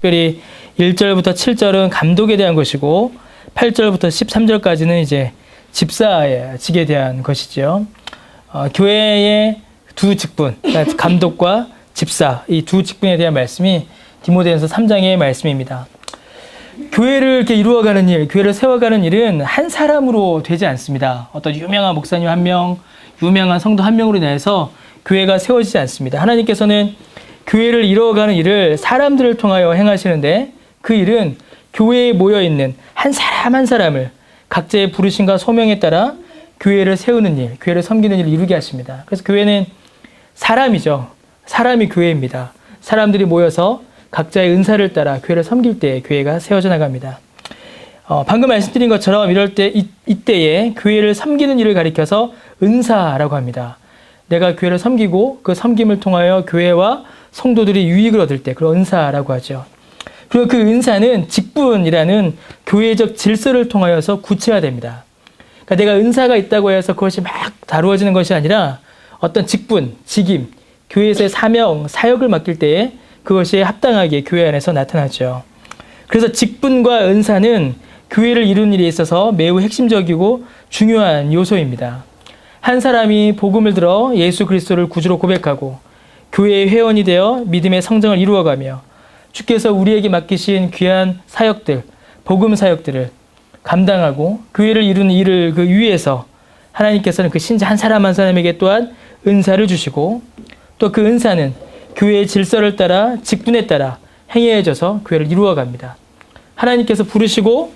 특별히 1절부터 7절은 감독에 대한 것이고 8절부터 13절까지는 이제 집사의 직에 대한 것이죠. 교회의 두 직분, 그러니까 감독과 집사, 이 두 직분에 대한 말씀이 디모데전서 3장의 말씀입니다. 교회를 이렇게 이루어가는 일, 교회를 세워가는 일은 한 사람으로 되지 않습니다. 어떤 유명한 목사님 한 명, 유명한 성도 한 명으로 인해서 교회가 세워지지 않습니다. 하나님께서는 교회를 이루어가는 일을 사람들을 통하여 행하시는데 그 일은 교회에 모여있는 한 사람 한 사람을 각자의 부르심과 소명에 따라 교회를 세우는 일, 교회를 섬기는 일을 이루게 하십니다. 그래서 교회는 사람이죠. 사람이 교회입니다. 사람들이 모여서 각자의 은사를 따라 교회를 섬길 때 교회가 세워져 나갑니다. 방금 말씀드린 것처럼 이럴 때 이때에 교회를 섬기는 일을 가리켜서 은사라고 합니다. 내가 교회를 섬기고 그 섬김을 통하여 교회와 성도들이 유익을 얻을 때 그런 은사라고 하죠. 그리고 그 은사는 직분이라는 교회적 질서를 통하여서 구체화됩니다. 그러니까 내가 은사가 있다고 해서 그것이 막 다루어지는 것이 아니라 어떤 직분, 직임, 교회에서의 사명, 사역을 맡길 때에 그것이 합당하게 교회 안에서 나타나죠. 그래서 직분과 은사는 교회를 이루는 일에 있어서 매우 핵심적이고 중요한 요소입니다. 한 사람이 복음을 들어 예수 그리스도를 구주로 고백하고 교회의 회원이 되어 믿음의 성장을 이루어가며 주께서 우리에게 맡기신 귀한 사역들, 복음 사역들을 감당하고 교회를 이루는 일을 그 위에서 하나님께서는 그 신자 한 사람 한 사람에게 또한 은사를 주시고 또 그 은사는 교회의 질서를 따라 직분에 따라 행해져서 교회를 이루어갑니다. 하나님께서 부르시고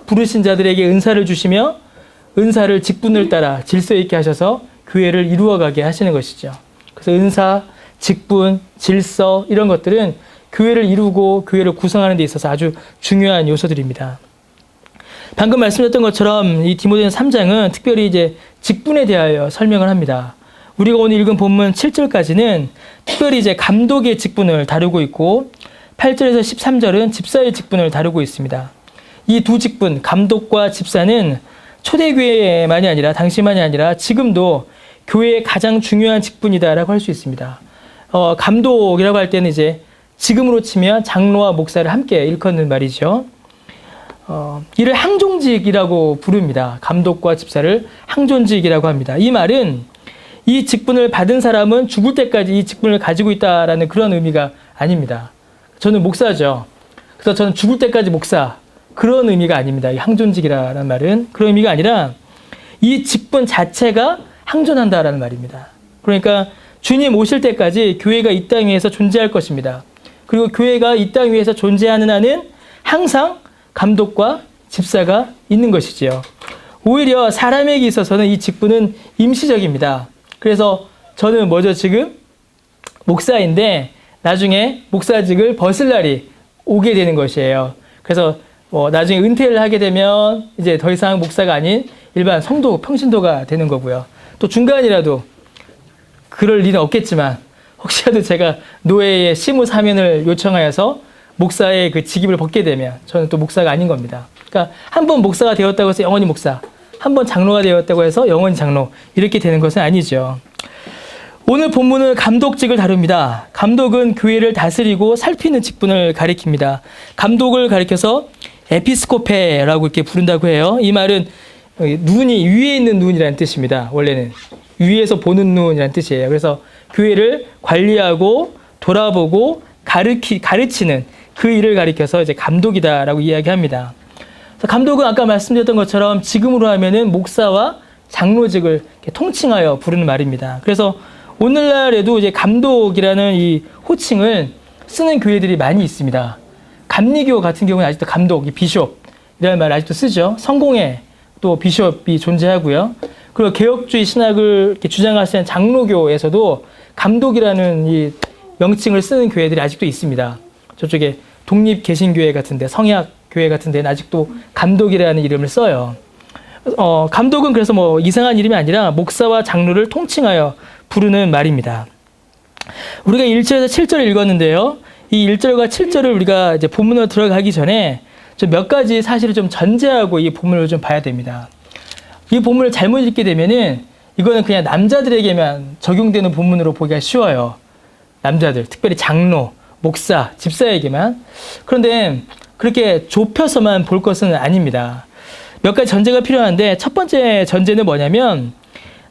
부르신 자들에게 은사를 주시며 은사를 직분을 따라 질서 있게 하셔서 교회를 이루어가게 하시는 것이죠. 그래서 은사, 직분, 질서 이런 것들은 교회를 이루고 교회를 구성하는 데 있어서 아주 중요한 요소들입니다. 방금 말씀드렸던 것처럼 이 디모데전서 3장은 특별히 이제 직분에 대하여 설명을 합니다. 우리가 오늘 읽은 본문 7절까지는 특별히 이제 감독의 직분을 다루고 있고 8절에서 13절은 집사의 직분을 다루고 있습니다. 이 두 직분, 감독과 집사는 초대교회만이 아니라 당시만이 아니라 지금도 교회의 가장 중요한 직분이다라고 할 수 있습니다. 감독이라고 할 때는 이제 지금으로 치면 장로와 목사를 함께 일컫는 말이죠. 이를 항존직이라고 부릅니다. 감독과 집사를 항존직이라고 합니다. 이 말은 이 직분을 받은 사람은 죽을 때까지 이 직분을 가지고 있다라는 그런 의미가 아닙니다. 저는 목사죠. 그래서 저는 죽을 때까지 목사. 그런 의미가 아닙니다. 이 항존직이라는 말은 그런 의미가 아니라 이 직분 자체가 항존한다라는 말입니다. 그러니까 주님 오실 때까지 교회가 이 땅 위에서 존재할 것입니다. 그리고 교회가 이 땅 위에서 존재하는 한은 항상 감독과 집사가 있는 것이지요. 오히려 사람에게 있어서는 이 직분은 임시적입니다. 그래서 저는 뭐죠 지금? 목사인데 나중에 목사직을 벗을 날이 오게 되는 것이에요. 그래서 나중에 은퇴를 하게 되면 이제 더 이상 목사가 아닌 일반 성도, 평신도가 되는 거고요. 또 중간이라도 그럴 일은 없겠지만 혹시라도 제가 노예의 시무 사면을 요청하여서 목사의 그 직임을 벗게 되면 저는 또 목사가 아닌 겁니다. 그러니까 한 번 목사가 되었다고 해서 영원히 목사, 한 번 장로가 되었다고 해서 영원히 장로 이렇게 되는 것은 아니죠. 오늘 본문은 감독직을 다룹니다. 감독은 교회를 다스리고 살피는 직분을 가리킵니다. 감독을 가리켜서 에피스코페라고 이렇게 부른다고 해요. 이 말은 눈이 위에 있는 눈이라는 뜻입니다. 원래는 위에서 보는 눈이라는 뜻이에요. 그래서 교회를 관리하고 돌아보고 가르치는 그 일을 가리켜서 이제 감독이다라고 이야기합니다. 감독은 아까 말씀드렸던 것처럼 지금으로 하면은 목사와 장로직을 통칭하여 부르는 말입니다. 그래서 오늘날에도 이제 감독이라는 이 호칭을 쓰는 교회들이 많이 있습니다. 감리교 같은 경우는 아직도 감독, 비숍이라는 말을 아직도 쓰죠. 성공회 또 비숍이 존재하고요. 그리고 개혁주의 신학을 이렇게 주장하시는 장로교에서도 감독이라는 이 명칭을 쓰는 교회들이 아직도 있습니다. 저쪽에 독립개신교회 같은데, 성약교회 같은 데는 아직도 감독이라는 이름을 써요. 감독은 그래서 뭐 이상한 이름이 아니라 목사와 장로를 통칭하여 부르는 말입니다. 우리가 1절에서 7절을 읽었는데요. 이 1절과 7절을 우리가 이제 본문으로 들어가기 전에 좀 몇 가지 사실을 좀 전제하고 이 본문을 좀 봐야 됩니다. 이 본문을 잘못 읽게 되면은 이거는 그냥 남자들에게만 적용되는 본문으로 보기가 쉬워요. 남자들, 특별히 장로, 목사, 집사에게만. 그런데 그렇게 좁혀서만 볼 것은 아닙니다. 몇 가지 전제가 필요한데 첫 번째 전제는 뭐냐면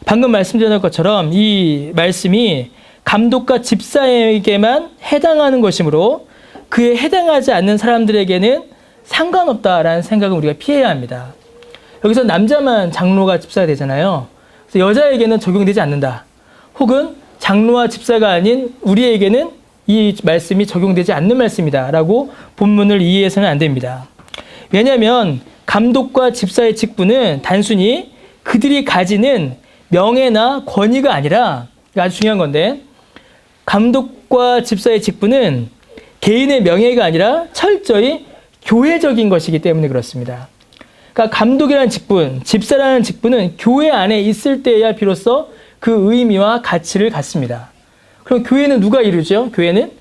방금 말씀드린 것처럼 이 말씀이 감독과 집사에게만 해당하는 것이므로 그에 해당하지 않는 사람들에게는 상관없다라는 생각은 우리가 피해야 합니다. 여기서 남자만 장로가 집사가 되잖아요. 그래서 여자에게는 적용되지 않는다. 혹은 장로와 집사가 아닌 우리에게는 이 말씀이 적용되지 않는 말씀이다 라고 본문을 이해해서는 안 됩니다. 왜냐하면 감독과 집사의 직분은 단순히 그들이 가지는 명예나 권위가 아니라, 아주 중요한 건데, 감독과 집사의 직분은 개인의 명예가 아니라 철저히 교회적인 것이기 때문에 그렇습니다. 그러니까 감독이라는 직분, 집사라는 직분은 교회 안에 있을 때야 비로소 그 의미와 가치를 갖습니다. 그럼 교회는 누가 이루죠? 교회는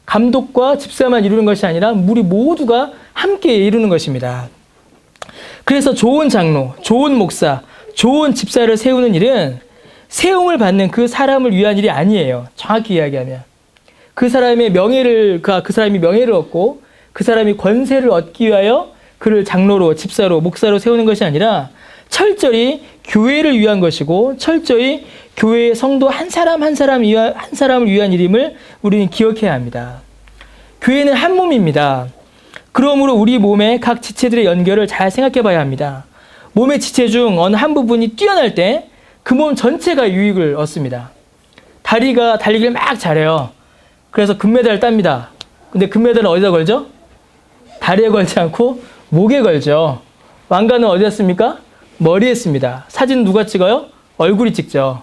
감독과 집사만 이루는 것이 아니라 우리 모두가 함께 이루는 것입니다. 그래서 좋은 장로, 좋은 목사, 좋은 집사를 세우는 일은 세움을 받는 그 사람을 위한 일이 아니에요. 정확히 이야기하면. 그 사람의 명예를, 그 사람이 명예를 얻고 그 사람이 권세를 얻기 위하여 그를 장로로, 집사로, 목사로 세우는 것이 아니라 철저히 교회를 위한 것이고 철저히 교회의 성도 한 사람 한 사람을 위한 일임을 우리는 기억해야 합니다. 교회는 한 몸입니다. 그러므로 우리 몸의 각 지체들의 연결을 잘 생각해 봐야 합니다. 몸의 지체 중 어느 한 부분이 뛰어날 때 그 몸 전체가 유익을 얻습니다. 다리가 달리기를 막 잘해요. 그래서 금메달을 땁니다. 근데 금메달은 어디다 걸죠? 다리에 걸지 않고 목에 걸죠. 왕관은 어디다 씁니까? 머리에 씁니다. 사진 누가 찍어요? 얼굴이 찍죠.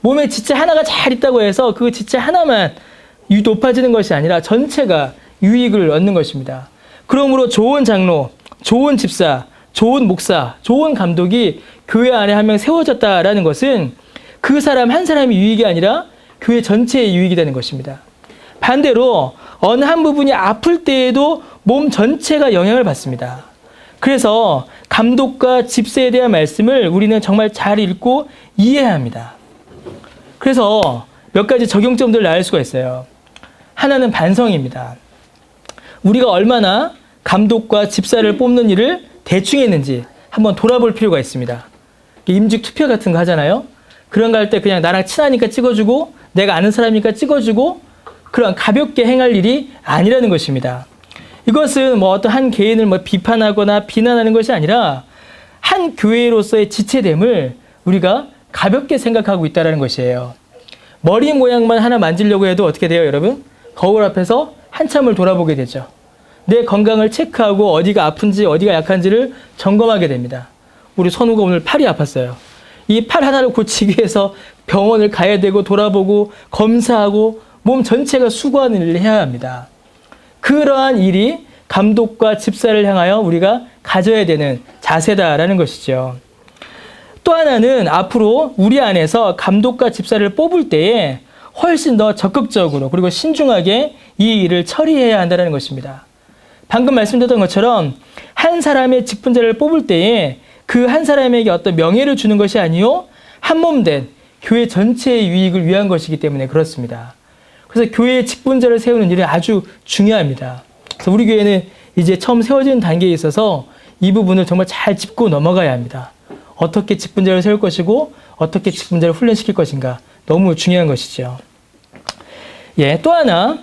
몸에 지체 하나가 잘 있다고 해서 그 지체 하나만 높아지는 것이 아니라 전체가 유익을 얻는 것입니다. 그러므로 좋은 장로, 좋은 집사, 좋은 목사, 좋은 감독이 교회 안에 한 명 세워졌다라는 것은 그 사람 한 사람이 유익이 아니라 교회 전체의 유익이 되는 것입니다. 반대로 어느 한 부분이 아플 때에도 몸 전체가 영향을 받습니다. 그래서 감독과 집사에 대한 말씀을 우리는 정말 잘 읽고 이해해야 합니다. 그래서 몇 가지 적용점들을 알 수가 있어요. 하나는 반성입니다. 우리가 얼마나 감독과 집사를 뽑는 일을 대충 했는지 한번 돌아볼 필요가 있습니다. 임직 투표 같은 거 하잖아요. 그런 거 할 때 그냥 나랑 친하니까 찍어주고 내가 아는 사람이니까 찍어주고 그런 가볍게 행할 일이 아니라는 것입니다. 이것은 뭐 어떤 한 개인을 뭐 비판하거나 비난하는 것이 아니라 한 교회로서의 지체됨을 우리가 가볍게 생각하고 있다는 것이에요. 머리 모양만 하나 만지려고 해도 어떻게 돼요, 여러분? 거울 앞에서 한참을 돌아보게 되죠. 내 건강을 체크하고 어디가 아픈지 어디가 약한지를 점검하게 됩니다. 우리 선우가 오늘 팔이 아팠어요. 이 팔 하나를 고치기 위해서 병원을 가야 되고 돌아보고 검사하고 몸 전체가 수고하는 일을 해야 합니다. 그러한 일이 감독과 집사를 향하여 우리가 가져야 되는 자세다라는 것이죠. 또 하나는 앞으로 우리 안에서 감독과 집사를 뽑을 때에 훨씬 더 적극적으로 그리고 신중하게 이 일을 처리해야 한다는 것입니다. 방금 말씀드렸던 것처럼 한 사람의 직분자를 뽑을 때에 그 한 사람에게 어떤 명예를 주는 것이 아니요 한 몸 된 교회 전체의 유익을 위한 것이기 때문에 그렇습니다. 그래서 교회의 직분자를 세우는 일이 아주 중요합니다. 그래서 우리 교회는 이제 처음 세워지는 단계에 있어서 이 부분을 정말 잘 짚고 넘어가야 합니다. 어떻게 직분자를 세울 것이고 어떻게 직분자를 훈련시킬 것인가 너무 중요한 것이죠. 예, 또 하나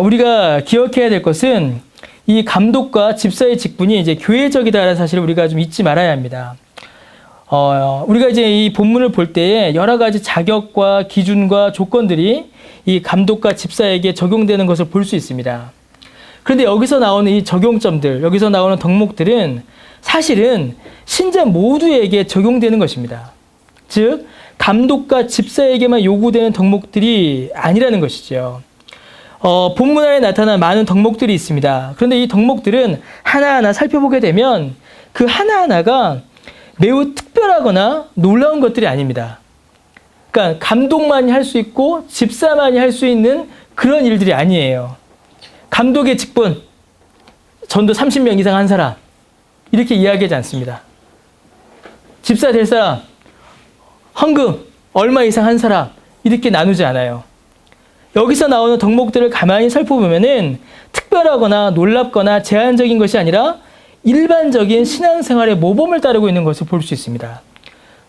우리가 기억해야 될 것은 이 감독과 집사의 직분이 이제 교회적이다라는 사실을 우리가 좀 잊지 말아야 합니다. 우리가 이제 이 본문을 볼 때에 여러 가지 자격과 기준과 조건들이 이 감독과 집사에게 적용되는 것을 볼 수 있습니다. 그런데 여기서 나오는 이 적용점들, 여기서 나오는 덕목들은 사실은 신자 모두에게 적용되는 것입니다. 즉, 감독과 집사에게만 요구되는 덕목들이 아니라는 것이죠. 본문 안에 나타난 많은 덕목들이 있습니다. 그런데 이 덕목들은 하나하나 살펴보게 되면 그 하나하나가 매우 특별하거나 놀라운 것들이 아닙니다. 그러니까 감독만이 할 수 있고 집사만이 할 수 있는 그런 일들이 아니에요. 감독의 직분, 전도 30명 이상 한 사람 이렇게 이야기하지 않습니다. 집사 될 사람, 헌금 얼마 이상 한 사람 이렇게 나누지 않아요. 여기서 나오는 덕목들을 가만히 살펴보면은 특별하거나 놀랍거나 제한적인 것이 아니라 일반적인 신앙생활의 모범을 따르고 있는 것을 볼 수 있습니다.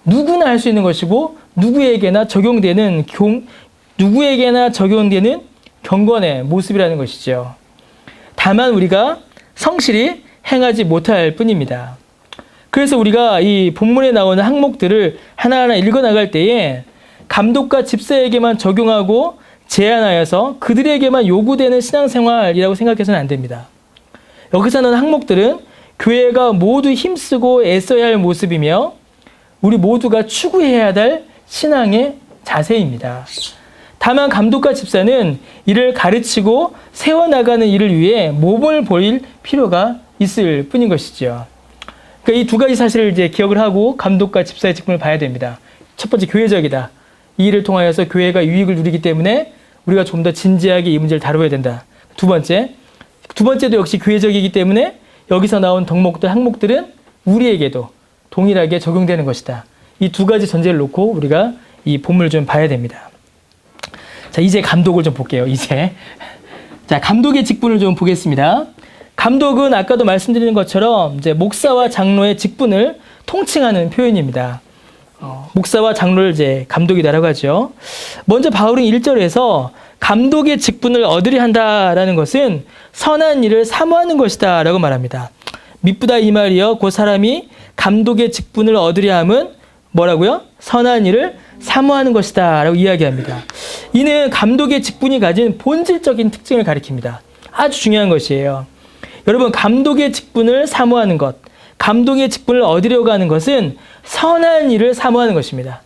누구나 할 수 있는 것이고 누구에게나 적용되는 경건의 모습이라는 것이죠. 다만 우리가 성실히 행하지 못할 뿐입니다. 그래서 우리가 이 본문에 나오는 항목들을 하나하나 읽어나갈 때에 감독과 집사에게만 적용하고 제한하여서 그들에게만 요구되는 신앙생활이라고 생각해서는 안 됩니다. 여기서 나오는 항목들은 교회가 모두 힘쓰고 애써야 할 모습이며 우리 모두가 추구해야 할 신앙의 자세입니다. 다만 감독과 집사는 이를 가르치고 세워나가는 일을 위해 몸을 보일 필요가 있을 뿐인 것이죠. 그러니까 이 두 가지 사실을 이제 기억을 하고 감독과 집사의 직분을 봐야 됩니다. 첫 번째, 교회적이다. 이 일을 통하여서 교회가 유익을 누리기 때문에 우리가 좀 더 진지하게 이 문제를 다뤄야 된다. 두 번째도 역시 교회적이기 때문에 여기서 나온 덕목들, 항목들은 우리에게도 동일하게 적용되는 것이다. 이 두 가지 전제를 놓고 우리가 이 본문을 좀 봐야 됩니다. 자, 이제 감독을 좀 볼게요. 자, 감독의 직분을 좀 보겠습니다. 감독은 아까도 말씀드린 것처럼 이제 목사와 장로의 직분을 통칭하는 표현입니다. 목사와 장로를 이제 감독이다라고 하죠. 먼저 바울은 1절에서 감독의 직분을 얻으려 한다라는 것은 선한 일을 사모하는 것이다 라고 말합니다. 미쁘다 이 말이여 그 사람이 감독의 직분을 얻으려 함은 뭐라고요? 선한 일을 사모하는 것이다 라고 이야기합니다. 이는 감독의 직분이 가진 본질적인 특징을 가리킵니다. 아주 중요한 것이에요. 여러분, 감독의 직분을 사모하는 것, 감독의 직분을 얻으려고 하는 것은 선한 일을 사모하는 것입니다.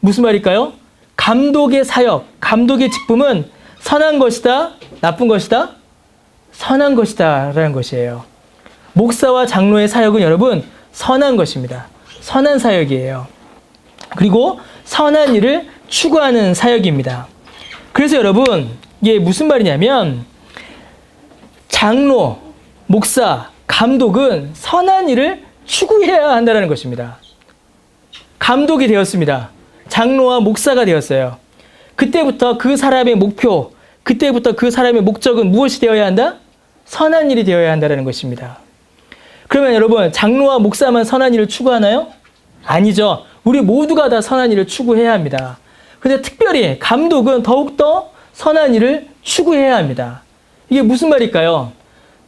무슨 말일까요? 감독의 사역, 감독의 직분은 선한 것이다, 나쁜 것이다? 선한 것이다 라는 것이에요. 목사와 장로의 사역은 여러분 선한 것입니다. 선한 사역이에요. 그리고 선한 일을 추구하는 사역입니다. 그래서 여러분, 이게 무슨 말이냐면 장로, 목사, 감독은 선한 일을 추구해야 한다는 것입니다. 감독이 되었습니다. 장로와 목사가 되었어요. 그때부터 그 사람의 목표, 그때부터 그 사람의 목적은 무엇이 되어야 한다? 선한 일이 되어야 한다는 것입니다. 그러면 여러분, 장로와 목사만 선한 일을 추구하나요? 아니죠. 우리 모두가 다 선한 일을 추구해야 합니다. 그런데 특별히 감독은 더욱더 선한 일을 추구해야 합니다. 이게 무슨 말일까요?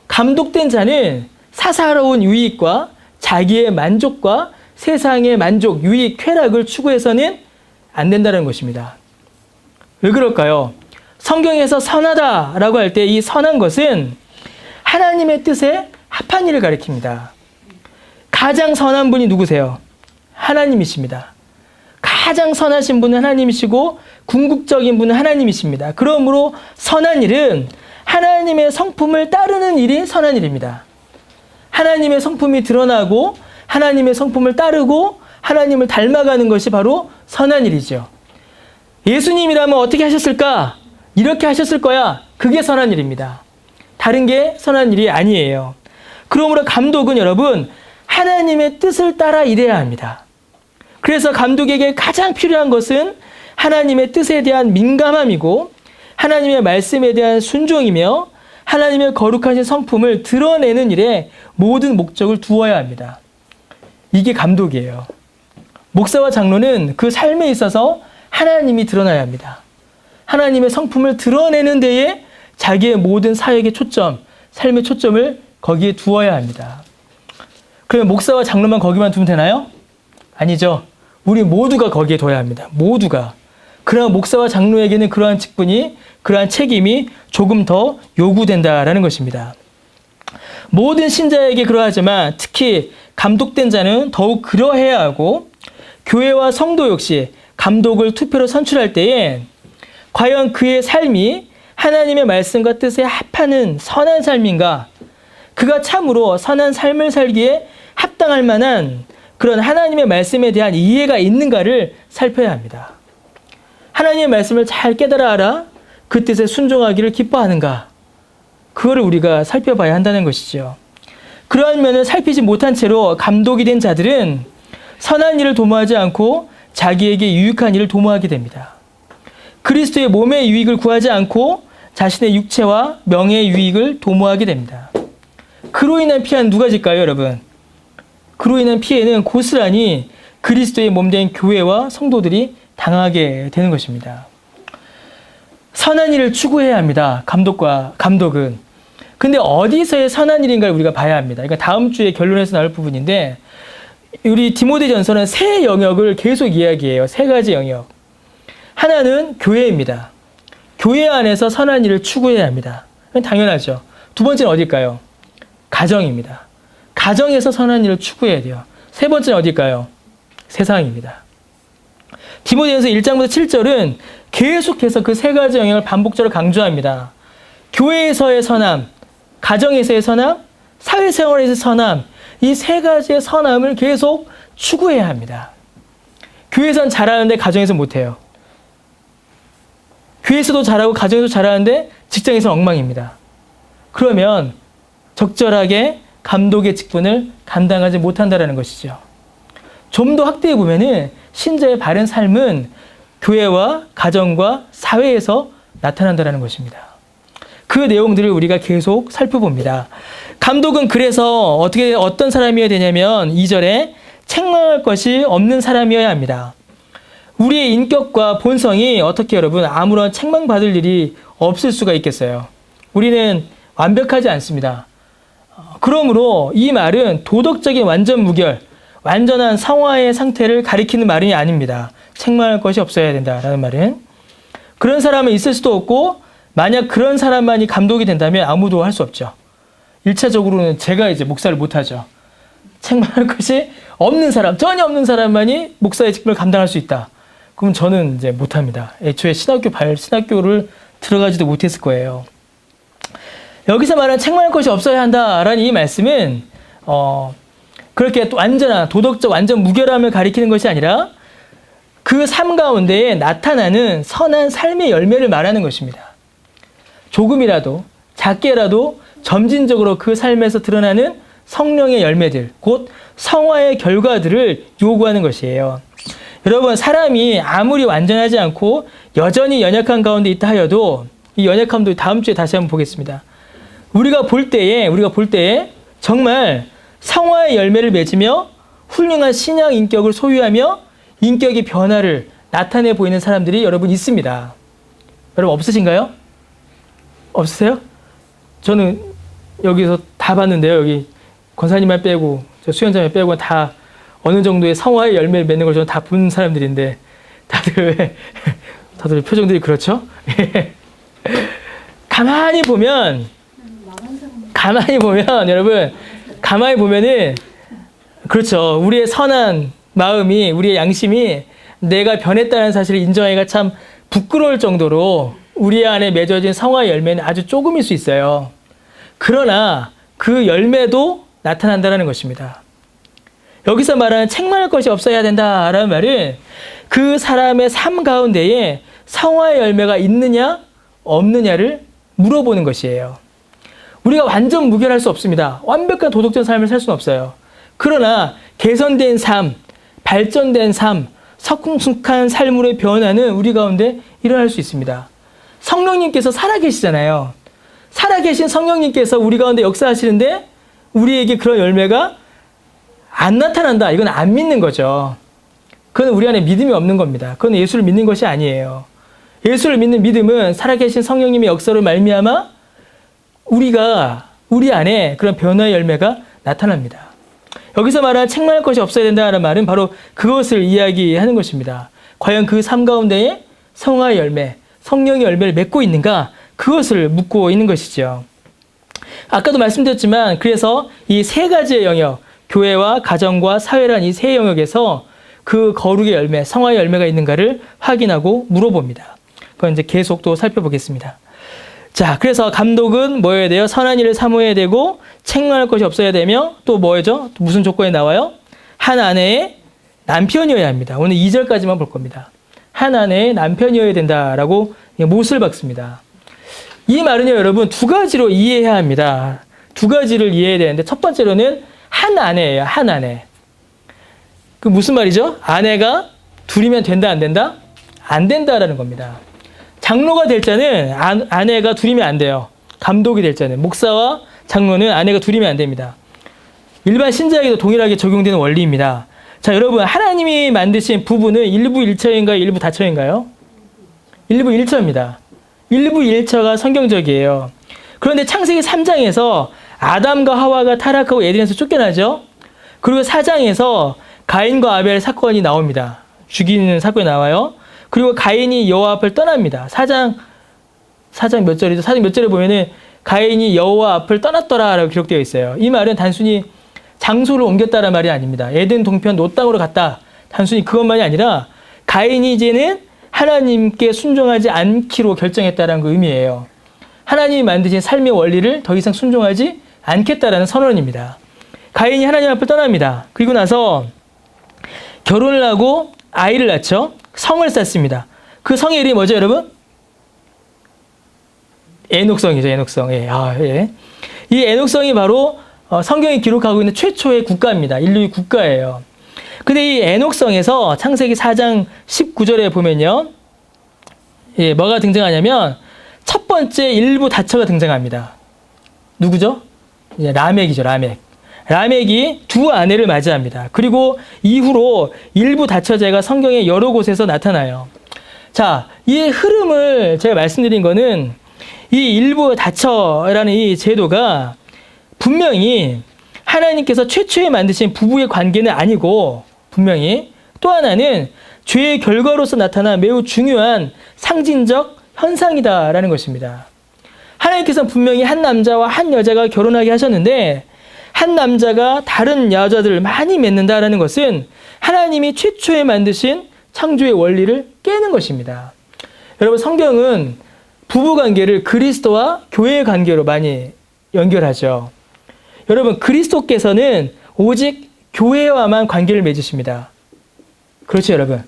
감독된 자는 사사로운 유익과 자기의 만족과 세상의 만족, 유익, 쾌락을 추구해서는 안 된다는 것입니다. 왜 그럴까요? 성경에서 선하다라고 할 때 이 선한 것은 하나님의 뜻에 합한 일을 가리킵니다. 가장 선한 분이 누구세요? 하나님이십니다. 가장 선하신 분은 하나님이시고 궁극적인 분은 하나님이십니다. 그러므로 선한 일은 하나님의 성품을 따르는 일이 선한 일입니다. 하나님의 성품이 드러나고 하나님의 성품을 따르고 하나님을 닮아가는 것이 바로 선한 일이죠. 예수님이라면 어떻게 하셨을까? 이렇게 하셨을 거야. 그게 선한 일입니다. 다른 게 선한 일이 아니에요. 그러므로 감독은 여러분 하나님의 뜻을 따라 일해야 합니다. 그래서 감독에게 가장 필요한 것은 하나님의 뜻에 대한 민감함이고 하나님의 말씀에 대한 순종이며 하나님의 거룩하신 성품을 드러내는 일에 모든 목적을 두어야 합니다. 이게 감독이에요. 목사와 장로는 그 삶에 있어서 하나님이 드러나야 합니다. 하나님의 성품을 드러내는 데에 자기의 모든 사역의 초점, 삶의 초점을 거기에 두어야 합니다. 그러면 목사와 장로만 거기만 두면 되나요? 아니죠. 우리 모두가 거기에 둬야 합니다. 모두가. 그러나 목사와 장로에게는 그러한 직분이, 그러한 책임이 조금 더 요구된다라는 것입니다. 모든 신자에게 그러하지만 특히 감독된 자는 더욱 그러해야 하고 교회와 성도 역시 감독을 투표로 선출할 때에 과연 그의 삶이 하나님의 말씀과 뜻에 합하는 선한 삶인가? 그가 참으로 선한 삶을 살기에 합당할 만한 그런 하나님의 말씀에 대한 이해가 있는가를 살펴야 합니다. 하나님의 말씀을 잘 깨달아 알아 그 뜻에 순종하기를 기뻐하는가? 그거를 우리가 살펴봐야 한다는 것이죠. 그러한 면을 살피지 못한 채로 감독이 된 자들은 선한 일을 도모하지 않고 자기에게 유익한 일을 도모하게 됩니다. 그리스도의 몸의 유익을 구하지 않고 자신의 육체와 명예의 유익을 도모하게 됩니다. 그로 인한 피해는 누가 질까요, 여러분? 그로 인한 피해는 고스란히 그리스도의 몸된 교회와 성도들이 당하게 되는 것입니다. 선한 일을 추구해야 합니다. 감독은. 근데 어디서의 선한 일인가를 우리가 봐야 합니다. 그러니까 다음 주에 결론에서 나올 부분인데, 우리 디모데전서는 세 영역을 계속 이야기해요. 세 가지 영역. 하나는 교회입니다. 교회 안에서 선한 일을 추구해야 합니다. 당연하죠. 두 번째는 어딜까요? 가정입니다. 가정에서 선한 일을 추구해야 돼요. 세 번째는 어딜까요? 세상입니다. 디모데전서 1장부터 7절은 계속해서 그 세 가지 영역을 반복적으로 강조합니다. 교회에서의 선함, 가정에서의 선함, 사회생활에서의 선함, 이 세 가지의 선함을 계속 추구해야 합니다. 교회에서는 잘하는데 가정에서 못해요. 교회에서도 잘하고 가정에서도 잘하는데 직장에서는 엉망입니다. 그러면 적절하게 감독의 직분을 감당하지 못한다는 것이죠. 좀 더 확대해 보면은 신자의 바른 삶은 교회와 가정과 사회에서 나타난다는 것입니다. 그 내용들을 우리가 계속 살펴봅니다. 감독은 그래서 어떤 사람이어야 되냐면 2절에 책망할 것이 없는 사람이어야 합니다. 우리의 인격과 본성이 어떻게 여러분 아무런 책망받을 일이 없을 수가 있겠어요. 우리는 완벽하지 않습니다. 그러므로 이 말은 도덕적인 완전 무결, 완전한 성화의 상태를 가리키는 말이 아닙니다. 책망할 것이 없어야 된다라는 말은. 그런 사람은 있을 수도 없고 만약 그런 사람만이 감독이 된다면 아무도 할 수 없죠. 1차적으로는 제가 이제 목사를 못하죠. 책망할 것이 없는 사람, 전혀 없는 사람만이 목사의 직분을 감당할 수 있다. 그럼 저는 이제 못합니다. 애초에 신학교를 들어가지도 못했을 거예요. 여기서 말하는 책망할 것이 없어야 한다라는 이 말씀은 그렇게 또 완전한 도덕적 완전 무결함을 가리키는 것이 아니라 그 삶 가운데에 나타나는 선한 삶의 열매를 말하는 것입니다. 조금이라도 작게라도 점진적으로 그 삶에서 드러나는 성령의 열매들, 곧 성화의 결과들을 요구하는 것이에요. 여러분, 사람이 아무리 완전하지 않고 여전히 연약한 가운데 있다 하여도 이 연약함도 다음 주에 다시 한번 보겠습니다. 우리가 볼 때에 정말 성화의 열매를 맺으며 훌륭한 신앙 인격을 소유하며 인격의 변화를 나타내 보이는 사람들이 여러분 있습니다. 여러분 없으신가요? 없으세요? 저는 여기서 다 봤는데요. 여기 권사님만 빼고 저 수연자만 빼고 다 어느 정도의 성화의 열매를 맺는 걸 저는 다 본 사람들인데 다들 표정들이 그렇죠? 가만히 보면 여러분 가만히 보면은 그렇죠. 우리의 선한 마음이 우리의 양심이 내가 변했다는 사실을 인정하기가 참 부끄러울 정도로 우리 안에 맺어진 성화의 열매는 아주 조금일 수 있어요. 그러나 그 열매도 나타난다는 것입니다. 여기서 말하는 책망할 것이 없어야 된다라는 말은 그 사람의 삶 가운데에 성화의 열매가 있느냐 없느냐를 물어보는 것이에요. 우리가 완전 무결할 수 없습니다. 완벽한 도덕적 삶을 살 수는 없어요. 그러나 개선된 삶, 발전된 삶, 성숙한 삶으로의 변화는 우리 가운데 일어날 수 있습니다. 성령님께서 살아계시잖아요. 살아계신 성령님께서 우리 가운데 역사하시는데 우리에게 그런 열매가 안 나타난다. 이건 안 믿는 거죠. 그건 우리 안에 믿음이 없는 겁니다. 그건 예수를 믿는 것이 아니에요. 예수를 믿는 믿음은 살아계신 성령님의 역사로 말미암아 우리 안에 그런 변화의 열매가 나타납니다. 여기서 말하는 책망할 것이 없어야 된다는 말은 바로 그것을 이야기하는 것입니다. 과연 그 삶 가운데에 성화의 열매, 성령의 열매를 맺고 있는가? 그것을 묻고 있는 것이죠. 아까도 말씀드렸지만 그래서 이 세 가지의 영역, 교회와 가정과 사회란 이 세 영역에서 그 거룩의 열매, 성화의 열매가 있는가를 확인하고 물어봅니다. 그건 이제 계속 또 살펴보겠습니다. 자, 그래서 감독은 뭐여야 돼요? 선한 일을 사모해야 되고 책망할 것이 없어야 되며 또 뭐죠? 또 무슨 조건이 나와요? 한 아내의 남편이어야 합니다. 오늘 2절까지만 볼 겁니다. 한 아내의 남편이어야 된다라고 못을 박습니다. 이 말은요, 여러분 두 가지로 이해해야 합니다. 두 가지를 이해해야 되는데 첫 번째로는 한 아내예요. 한 아내. 그 무슨 말이죠? 아내가 둘이면 된다 안 된다? 안 된다라는 겁니다. 장로가 될 자는 아내가 둘이면 안 돼요. 감독이 될 자는. 목사와 장로는 아내가 둘이면 안 됩니다. 일반 신자에게도 동일하게 적용되는 원리입니다. 자, 여러분, 하나님이 만드신 부부는 일부 일처인가요? 일부 다처인가요? 일부 일처입니다. 일부 일처가 성경적이에요. 그런데 창세기 3장에서 아담과 하와가 타락하고 에덴에서 쫓겨나죠. 그리고 4장에서 가인과 아벨 사건이 나옵니다. 죽이는 사건이 나와요. 그리고 가인이 여호와 앞을 떠납니다. 4장 몇 절이죠? 4장 몇 절에 보면은 가인이 여호와 앞을 떠났더라라고 기록되어 있어요. 이 말은 단순히 장소를 옮겼다는 말이 아닙니다. 에덴 동편 노 땅으로 갔다. 단순히 그것만이 아니라 가인이 이제는 하나님께 순종하지 않기로 결정했다는 그 의미예요. 하나님이 만드신 삶의 원리를 더 이상 순종하지 않겠다라는 선언입니다. 가인이 하나님 앞을 떠납니다. 그리고 나서 결혼을 하고 아이를 낳죠. 성을 쌓습니다. 그 성의 이름이 뭐죠, 여러분? 에녹성이죠, 에녹성. 예. 예. 이 에녹성이 바로 성경이 기록하고 있는 최초의 국가입니다. 인류의 국가예요. 근데 이 에녹성에서 창세기 4장 19절에 보면요. 예, 뭐가 등장하냐면 첫 번째 일부 다처가 등장합니다. 누구죠? 예, 라멕이죠, 라멕. 라멕이 두 아내를 맞이합니다. 그리고 이후로 일부 다처제가 성경의 여러 곳에서 나타나요. 자, 이 흐름을 제가 말씀드린 거는 이 일부 다처라는 이 제도가 분명히 하나님께서 최초에 만드신 부부의 관계는 아니고 분명히 또 하나는 죄의 결과로서 나타난 매우 중요한 상징적 현상이다라는 것입니다. 하나님께서는 분명히 한 남자와 한 여자가 결혼하게 하셨는데 한 남자가 다른 여자들을 많이 맺는다라는 것은 하나님이 최초에 만드신 창조의 원리를 깨는 것입니다. 여러분, 성경은 부부관계를 그리스도와 교회의 관계로 많이 연결하죠. 여러분, 그리스도께서는 오직 교회와만 관계를 맺으십니다. 그렇죠, 여러분?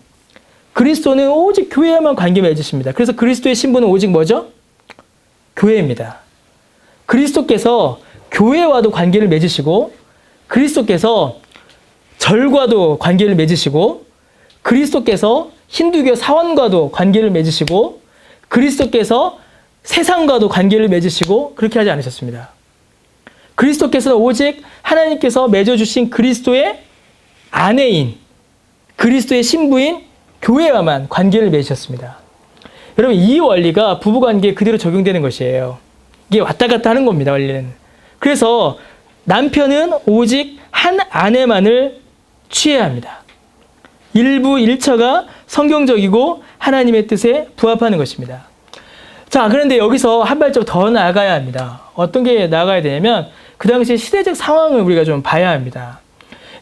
그리스도는 오직 교회와만 관계를 맺으십니다. 그래서 그리스도의 신부는 오직 뭐죠? 교회입니다. 그리스도께서 교회와도 관계를 맺으시고 그리스도께서 절과도 관계를 맺으시고 그리스도께서 힌두교 사원과도 관계를 맺으시고 그리스도께서 세상과도 관계를 맺으시고 그렇게 하지 않으셨습니다. 그리스도께서는 오직 하나님께서 맺어주신 그리스도의 아내인 그리스도의 신부인 교회와만 관계를 맺으셨습니다. 여러분, 이 원리가 부부관계에 그대로 적용되는 것이에요. 이게 왔다 갔다 하는 겁니다, 원리는. 그래서 남편은 오직 한 아내만을 취해야 합니다. 일부 일처가 성경적이고 하나님의 뜻에 부합하는 것입니다. 자, 그런데 여기서 한 발짝 더 나아가야 합니다. 어떤 게 나아가야 되냐면 그 당시 시대적 상황을 우리가 좀 봐야 합니다.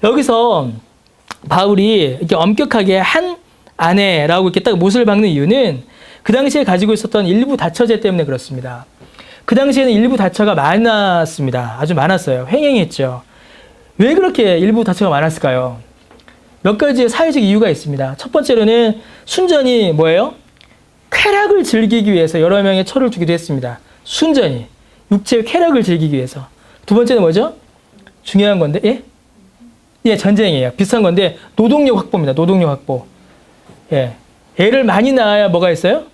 여기서 바울이 이렇게 엄격하게 한 아내라고 이렇게 딱 못을 박는 이유는 그 당시에 가지고 있었던 일부 다처제 때문에 그렇습니다. 그 당시에는 일부 다처가 많았습니다. 아주 많았어요. 횡행했죠. 왜 그렇게 일부 다처가 많았을까요? 몇 가지의 사회적 이유가 있습니다. 첫 번째로는 순전히 뭐예요? 쾌락을 즐기기 위해서 여러 명의 처를 주기도 했습니다. 순전히 육체의 쾌락을 즐기기 위해서. 두 번째는 뭐죠? 중요한 건데, 예? 예, 전쟁이에요. 비슷한 건데 노동력 확보입니다. 노동력 확보. 예, 애를 많이 낳아야 뭐가 있어요?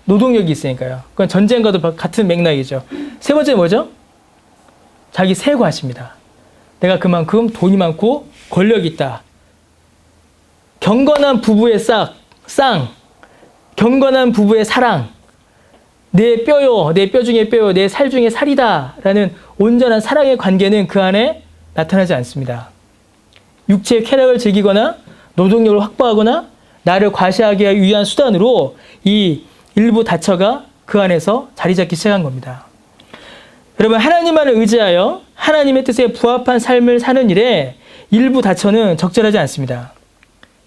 노동력이 있으니까요. 그건 전쟁과도 같은 맥락이죠. 세 번째 뭐죠? 자기 세고하십니다. 내가 그만큼 돈이 많고 권력이 있다. 경건한 부부의 쌍, 경건한 부부의 사랑, 내 뼈요, 내 뼈 중에 뼈요, 내 살 중에 살이다 라는 온전한 사랑의 관계는 그 안에 나타나지 않습니다. 육체의 쾌락을 즐기거나 노동력을 확보하거나 나를 과시하기 위한 수단으로 이 일부 다처가 그 안에서 자리 잡기 시작한 겁니다. 여러분, 하나님만을 의지하여 하나님의 뜻에 부합한 삶을 사는 일에 일부 다처는 적절하지 않습니다.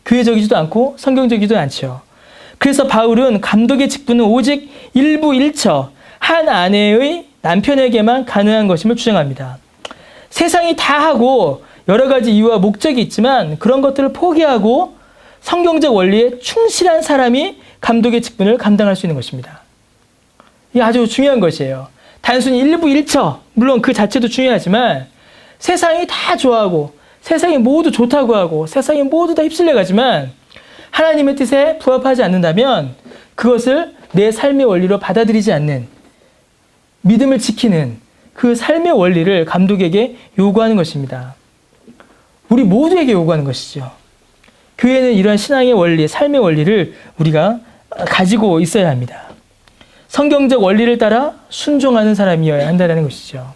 교회적이지도 않고 성경적이지도 않죠. 그래서 바울은 감독의 직분은 오직 일부 일처, 한 아내의 남편에게만 가능한 것임을 주장합니다. 세상이 다 하고 여러 가지 이유와 목적이 있지만 그런 것들을 포기하고 성경적 원리에 충실한 사람이 감독의 직분을 감당할 수 있는 것입니다. 이게 아주 중요한 것이에요. 단순히 일부 일처, 물론 그 자체도 중요하지만 세상이 다 좋아하고 세상이 모두 좋다고 하고 세상이 모두 다 휩쓸려 가지만 하나님의 뜻에 부합하지 않는다면 그것을 내 삶의 원리로 받아들이지 않는, 믿음을 지키는 그 삶의 원리를 감독에게 요구하는 것입니다. 우리 모두에게 요구하는 것이죠. 교회는 이러한 신앙의 원리, 삶의 원리를 우리가 가지고 있어야 합니다. 성경적 원리를 따라 순종하는 사람이어야 한다는 것이죠.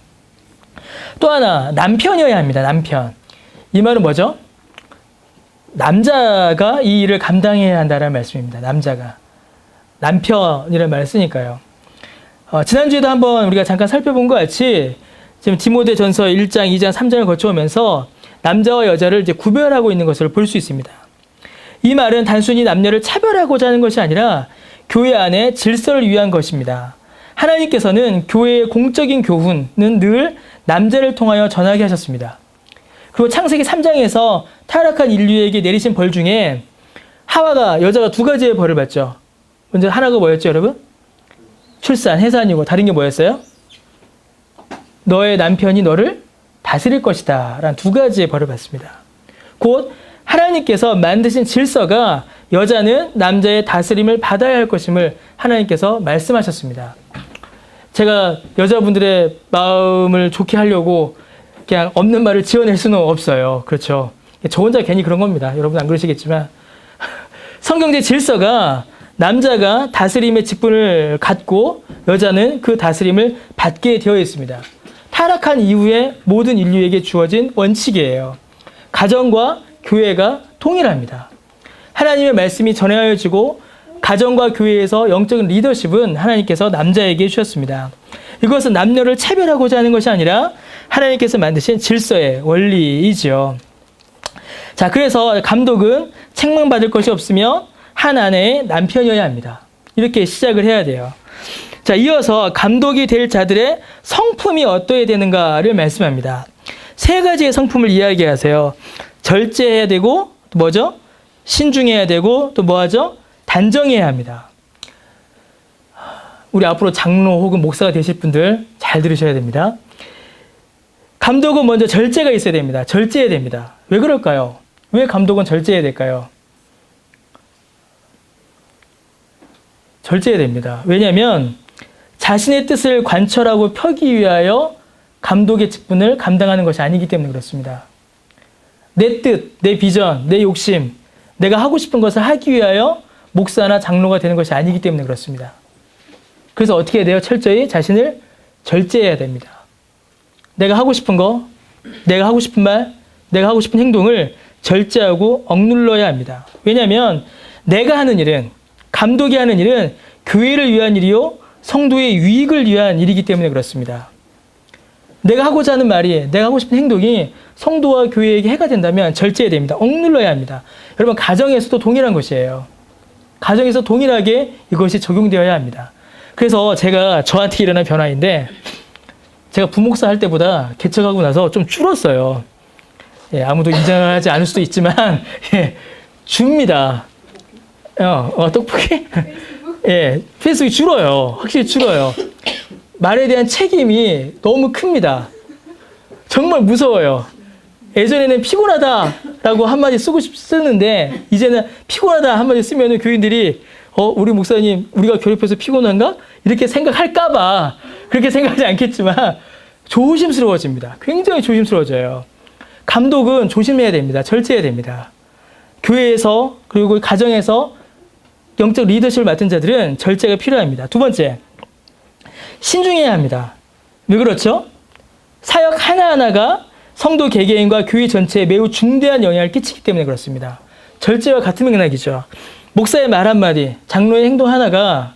또 하나, 남편이어야 합니다. 남편. 이 말은 뭐죠? 남자가 이 일을 감당해야 한다는 말씀입니다. 남자가. 남편이라는 말을 쓰니까요. 지난주에도 한번 우리가 잠깐 살펴본 것 같이 지금 디모데전서 1장, 2장, 3장을 거쳐오면서 남자와 여자를 이제 구별하고 있는 것을 볼 수 있습니다. 이 말은 단순히 남녀를 차별하고자 하는 것이 아니라 교회 안에 질서를 위한 것입니다. 하나님께서는 교회의 공적인 교훈은 늘 남자를 통하여 전하게 하셨습니다. 그리고 창세기 3장에서 타락한 인류에게 내리신 벌 중에 하와가, 여자가 두 가지의 벌을 받죠. 먼저 하나가 뭐였죠, 여러분? 출산, 해산이고, 다른 게 뭐였어요? 너의 남편이 너를 다스릴 것이다 라는 두 가지의 벌을 받습니다. 곧 하나님께서 만드신 질서가 여자는 남자의 다스림을 받아야 할 것임을 하나님께서 말씀하셨습니다. 제가 여자분들의 마음을 좋게 하려고 그냥 없는 말을 지어낼 수는 없어요. 그렇죠. 저 혼자 괜히 그런 겁니다. 여러분 안 그러시겠지만 성경적 질서가 남자가 다스림의 직분을 갖고 여자는 그 다스림을 받게 되어 있습니다. 타락한 이후에 모든 인류에게 주어진 원칙이에요. 가정과 교회가 동일합니다. 하나님의 말씀이 전해지고 가정과 교회에서 영적인 리더십은 하나님께서 남자에게 주셨습니다. 이것은 남녀를 차별하고자 하는 것이 아니라 하나님께서 만드신 질서의 원리이지요. 자, 그래서 감독은 책망받을 것이 없으며 한 아내의 남편이어야 합니다. 이렇게 시작을 해야 돼요. 자, 이어서 감독이 될 자들의 성품이 어떠해야 되는가를 말씀합니다. 세 가지의 성품을 이야기하세요. 절제해야 되고, 또 뭐죠? 신중해야 되고, 또 뭐하죠? 단정해야 합니다. 우리 앞으로 장로 혹은 목사가 되실 분들 잘 들으셔야 됩니다. 감독은 먼저 절제가 있어야 됩니다. 절제해야 됩니다. 왜 그럴까요? 왜 감독은 절제해야 될까요? 절제해야 됩니다. 왜냐하면 자신의 뜻을 관철하고 펴기 위하여 감독의 직분을 감당하는 것이 아니기 때문에 그렇습니다. 내 뜻, 내 비전, 내 욕심, 내가 하고 싶은 것을 하기 위하여 목사나 장로가 되는 것이 아니기 때문에 그렇습니다. 그래서 어떻게 해야 돼요? 철저히 자신을 절제해야 됩니다. 내가 하고 싶은 거, 내가 하고 싶은 말, 내가 하고 싶은 행동을 절제하고 억눌러야 합니다. 왜냐하면 내가 하는 일은, 감독이 하는 일은 교회를 위한 일이요, 성도의 유익을 위한 일이기 때문에 그렇습니다. 내가 하고자 하는 말이, 내가 하고 싶은 행동이 성도와 교회에게 해가 된다면 절제해야 됩니다. 억눌러야 합니다. 여러분, 가정에서도 동일한 것이에요. 가정에서 동일하게 이것이 적용되어야 합니다. 그래서 제가 저한테 일어난 변화인데, 제가 부목사 할 때보다 개척하고 나서 좀 줄었어요. 예, 아무도 인정을 하지 않을 수도 있지만, 예, 줍니다. 떡볶이? 예, 페이스북이 줄어요. 확실히 줄어요. 말에 대한 책임이 너무 큽니다. 정말 무서워요. 예전에는 피곤하다라고 한마디 쓰는데, 이제는 피곤하다 한마디 쓰면 교인들이, 우리 목사님, 우리가 괴롭혀서 피곤한가? 이렇게 생각할까봐 그렇게 생각하지 않겠지만, 조심스러워집니다. 굉장히 조심스러워져요. 감독은 조심해야 됩니다. 절제해야 됩니다. 교회에서, 그리고 가정에서 영적 리더십을 맡은 자들은 절제가 필요합니다. 두 번째, 신중해야 합니다. 왜 그렇죠? 사역 하나하나가 성도 개개인과 교회 전체에 매우 중대한 영향을 끼치기 때문에 그렇습니다. 절제와 같은 맥락이죠. 목사의 말 한마디, 장로의 행동 하나가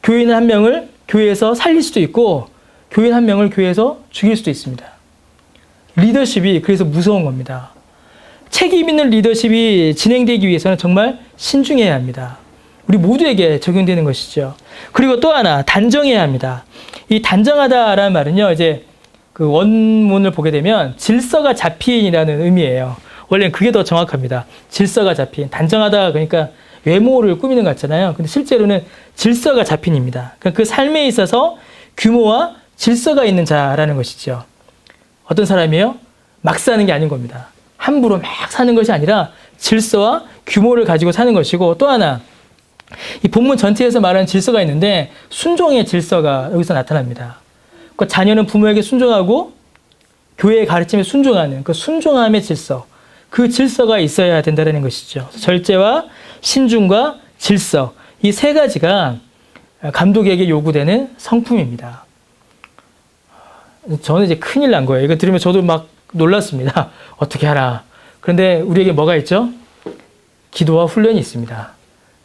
교인 한 명을 교회에서 살릴 수도 있고 교인 한 명을 교회에서 죽일 수도 있습니다. 리더십이 그래서 무서운 겁니다. 책임 있는 리더십이 진행되기 위해서는 정말 신중해야 합니다. 우리 모두에게 적용되는 것이죠. 그리고 또 하나, 단정해야 합니다. 이 단정하다라는 말은요, 이제 그 원문을 보게 되면 질서가 잡힌이라는 의미예요. 원래는 그게 더 정확합니다. 질서가 잡힌. 단정하다 그러니까 외모를 꾸미는 것 같잖아요. 근데 실제로는 질서가 잡힌입니다. 그러니까 그 삶에 있어서 규모와 질서가 있는 자라는 것이죠. 어떤 사람이에요? 막 사는 게 아닌 겁니다. 함부로 막 사는 것이 아니라 질서와 규모를 가지고 사는 것이고, 또 하나, 이 본문 전체에서 말하는 질서가 있는데 순종의 질서가 여기서 나타납니다. 그러니까 자녀는 부모에게 순종하고 교회의 가르침에 순종하는 그 순종함의 질서, 그 질서가 있어야 된다는 것이죠. 절제와 신중과 질서, 이 세 가지가 감독에게 요구되는 성품입니다. 저는 이제 큰일 난 거예요. 이거 들으면 저도 막 놀랐습니다. 어떻게 하나. 그런데 우리에게 뭐가 있죠? 기도와 훈련이 있습니다.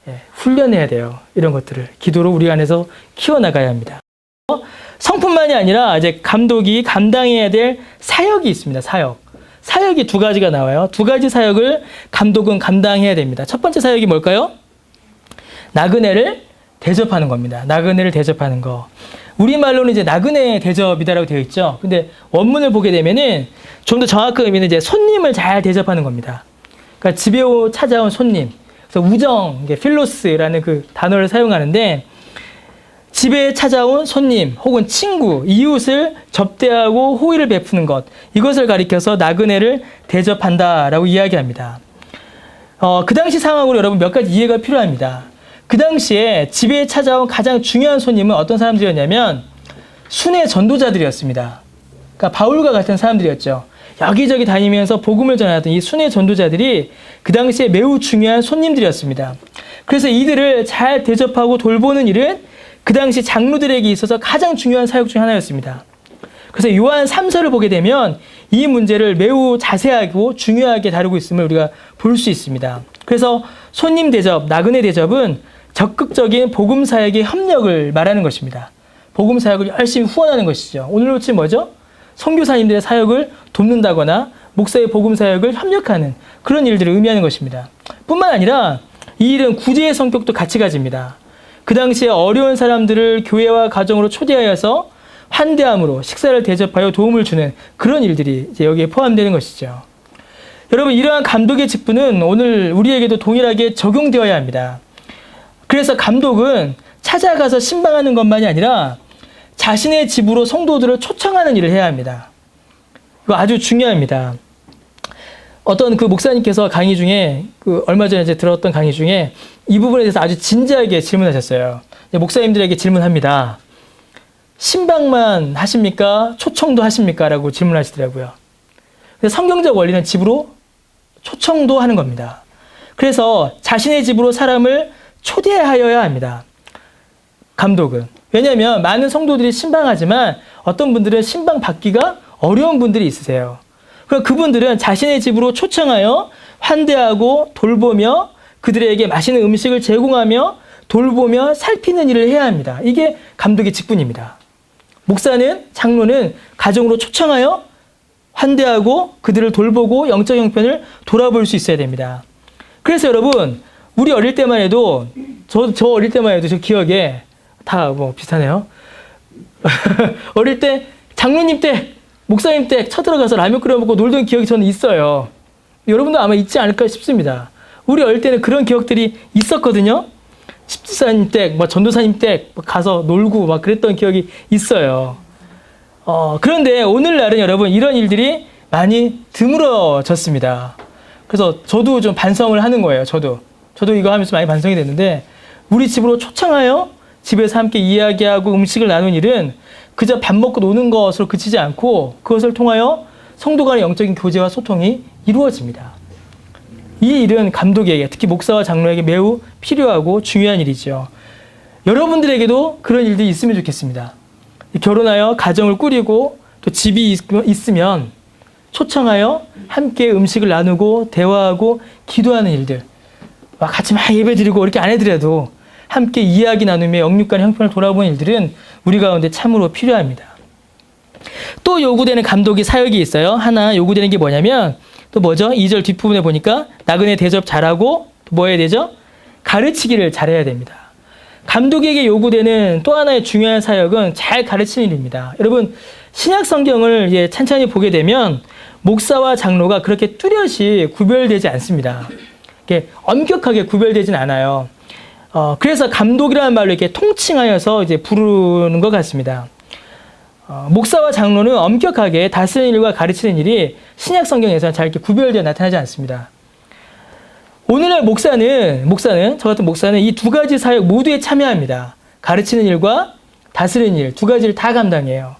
예, 훈련해야 돼요. 이런 것들을. 기도로 우리 안에서 키워나가야 합니다. 성품만이 아니라 이제 감독이 감당해야 될 사역이 있습니다. 사역이 두 가지가 나와요. 두 가지 사역을 감독은 감당해야 됩니다. 첫 번째 사역이 뭘까요? 나그네를 대접하는 겁니다. 나그네를 대접하는 거. 우리말로는 이제 나그네 대접이다라고 되어 있죠. 근데 원문을 보게 되면은 좀 더 정확한 의미는 이제 손님을 잘 대접하는 겁니다. 그러니까 집에 찾아온 손님. 그래서 우정, 이게 필로스라는 그 단어를 사용하는데 집에 찾아온 손님 혹은 친구, 이웃을 접대하고 호의를 베푸는 것. 이것을 가리켜서 나그네를 대접한다라고 이야기합니다. 그 당시 상황으로 여러분 몇 가지 이해가 필요합니다. 그 당시에 집에 찾아온 가장 중요한 손님은 어떤 사람들이었냐면 순회 전도자들이었습니다. 그러니까 바울과 같은 사람들이었죠. 여기저기 다니면서 복음을 전하던 이 순회 전도자들이 그 당시에 매우 중요한 손님들이었습니다. 그래서 이들을 잘 대접하고 돌보는 일은 그 당시 장로들에게 있어서 가장 중요한 사역 중 하나였습니다. 그래서 요한 3서를 보게 되면 이 문제를 매우 자세하고 중요하게 다루고 있음을 우리가 볼 수 있습니다. 그래서 손님 대접, 나그네 대접은 적극적인 복음 사역의 협력을 말하는 것입니다. 복음 사역을 열심히 후원하는 것이죠. 오늘로 치면 뭐죠? 선교사님들의 사역을 돕는다거나 목사의 복음 사역을 협력하는 그런 일들을 의미하는 것입니다. 뿐만 아니라 이 일은 구제의 성격도 같이 가집니다. 그 당시에 어려운 사람들을 교회와 가정으로 초대하여서 환대함으로 식사를 대접하여 도움을 주는 그런 일들이 이제 여기에 포함되는 것이죠. 여러분, 이러한 감독의 직분은 오늘 우리에게도 동일하게 적용되어야 합니다. 그래서 감독은 찾아가서 신방하는 것만이 아니라 자신의 집으로 성도들을 초청하는 일을 해야 합니다. 이거 아주 중요합니다. 어떤 그 목사님께서 강의 중에 얼마 전에 이제 들었던 강의 중에 이 부분에 대해서 아주 진지하게 질문하셨어요. 목사님들에게 질문합니다. 신방만 하십니까? 초청도 하십니까? 라고 질문하시더라고요. 성경적 원리는 집으로 초청도 하는 겁니다. 그래서 자신의 집으로 사람을 초대하여야 합니다. 감독은. 왜냐하면 많은 성도들이 신방하지만 어떤 분들은 신방 받기가 어려운 분들이 있으세요. 그럼 그분들은 자신의 집으로 초청하여 환대하고 돌보며 그들에게 맛있는 음식을 제공하며 돌보며 살피는 일을 해야 합니다. 이게 감독의 직분입니다. 목사는, 장로는 가정으로 초청하여 환대하고 그들을 돌보고 영적 형편을 돌아볼 수 있어야 됩니다. 그래서 여러분, 우리 어릴 때만 해도 저 어릴 때만 해도 저 기억에 다 뭐 비슷하네요. 어릴 때 장로님 댁, 목사님 댁 쳐들어가서 라면 끓여 먹고 놀던 기억이 저는 있어요. 여러분도 아마 있지 않을까 싶습니다. 우리 어릴 때는 그런 기억들이 있었거든요. 집사님 댁, 전도사님 댁 가서 놀고 막 그랬던 기억이 있어요. 그런데 오늘날은 여러분 이런 일들이 많이 드물어졌습니다. 그래서 저도 좀 반성을 하는 거예요. 저도 이거 하면서 많이 반성이 됐는데 우리 집으로 초청하여 집에서 함께 이야기하고 음식을 나눈 일은 그저 밥 먹고 노는 것으로 그치지 않고 그것을 통하여 성도 간의 영적인 교제와 소통이 이루어집니다. 이 일은 감독에게, 특히 목사와 장로에게 매우 필요하고 중요한 일이죠. 여러분들에게도 그런 일들이 있으면 좋겠습니다. 결혼하여 가정을 꾸리고 또 집이 있으면 초청하여 함께 음식을 나누고 대화하고 기도하는 일들, 같이 막 예배드리고 이렇게 안 해드려도 함께 이야기 나누며 영육간 형편을 돌아보는 일들은 우리 가운데 참으로 필요합니다. 또 요구되는 감독의 사역이 있어요. 하나 요구되는 게 뭐냐면 또 뭐죠? 2절 뒷부분에 보니까 나그네 대접 잘하고 또 뭐 해야 되죠? 가르치기를 잘해야 됩니다. 감독에게 요구되는 또 하나의 중요한 사역은 잘 가르치는 일입니다. 여러분, 신약 성경을 이제 찬찬히 보게 되면 목사와 장로가 그렇게 뚜렷이 구별되지 않습니다. 이렇게 엄격하게 구별되진 않아요. 그래서 감독이라는 말로 이렇게 통칭하여서 이제 부르는 것 같습니다. 목사와 장로는 엄격하게 다스리는 일과 가르치는 일이 신약 성경에서는 잘 이렇게 구별되어 나타나지 않습니다. 오늘날 목사는 저 같은 목사는 이 두 가지 사역 모두에 참여합니다. 가르치는 일과 다스리는 일 두 가지를 다 감당해요.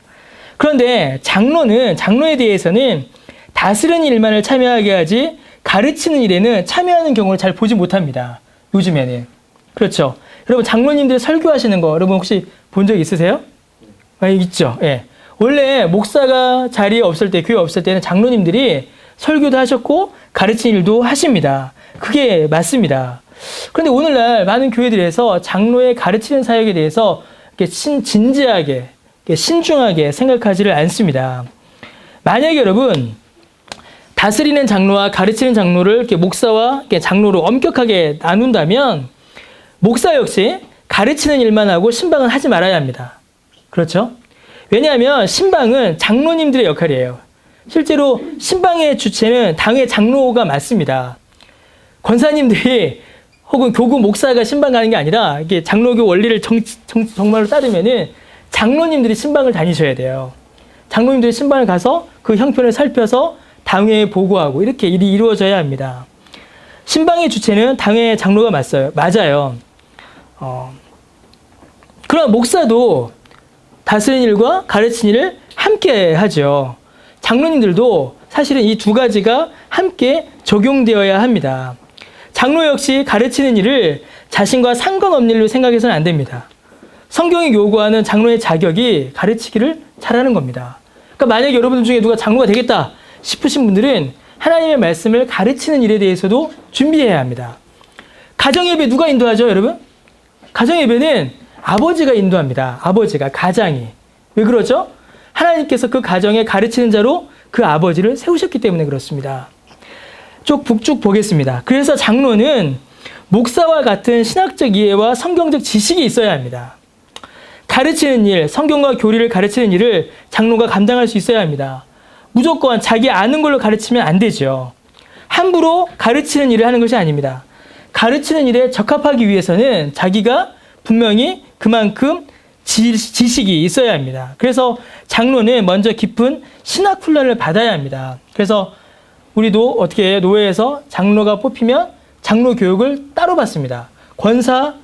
그런데 장로에 대해서는 다스리는 일만을 참여하게 하지 가르치는 일에는 참여하는 경우를 잘 보지 못합니다. 요즘에는. 그렇죠. 여러분 장로님들 설교하시는 거 여러분 혹시 본 적 있으세요? 있죠. 예. 원래 목사가 자리에 없을 때, 교회 없을 때는 장로님들이 설교도 하셨고 가르치는 일도 하십니다. 그게 맞습니다. 그런데 오늘날 많은 교회들에서 장로의 가르치는 사역에 대해서 이렇게 진지하게, 신중하게 생각하지를 않습니다. 만약에 여러분 다스리는 장로와 가르치는 장로를 이렇게 목사와 이렇게 장로로 엄격하게 나눈다면 목사 역시 가르치는 일만 하고 신방은 하지 말아야 합니다. 그렇죠? 왜냐하면 신방은 장로님들의 역할이에요. 실제로 신방의 주체는 당의 장로가 맞습니다. 권사님들이 혹은 교구 목사가 신방 가는 게 아니라 이게 장로교 원리를 정말로 따르면은 장로님들이 신방을 다니셔야 돼요. 장로님들이 신방을 가서 그 형편을 살펴서 당회에 보고하고 이렇게 일이 이루어져야 합니다. 신방의 주체는 당회 장로가 맞아요. 그럼 목사도 다스리는 일과 가르치는 일을 함께 하죠. 장로님들도 사실은 이 두 가지가 함께 적용되어야 합니다. 장로 역시 가르치는 일을 자신과 상관없는 일로 생각해서는 안 됩니다. 성경이 요구하는 장로의 자격이 가르치기를 잘하는 겁니다. 그러니까 만약에 여러분들 중에 누가 장로가 되겠다 싶으신 분들은 하나님의 말씀을 가르치는 일에 대해서도 준비해야 합니다. 가정예배 누가 인도하죠, 여러분? 가정예배는 아버지가 인도합니다. 아버지가, 가장이. 왜 그러죠? 하나님께서 그 가정에 가르치는 자로 그 아버지를 세우셨기 때문에 그렇습니다. 쭉 보겠습니다. 그래서 장로는 목사와 같은 신학적 이해와 성경적 지식이 있어야 합니다. 가르치는 일, 성경과 교리를 가르치는 일을 장로가 감당할 수 있어야 합니다. 무조건 자기 아는 걸로 가르치면 안 되죠. 함부로 가르치는 일을 하는 것이 아닙니다. 가르치는 일에 적합하기 위해서는 자기가 분명히 그만큼 지식이 있어야 합니다. 그래서 장로는 먼저 깊은 신학 훈련을 받아야 합니다. 그래서 우리도 어떻게 노회에서 장로가 뽑히면 장로 교육을 따로 받습니다. 권사,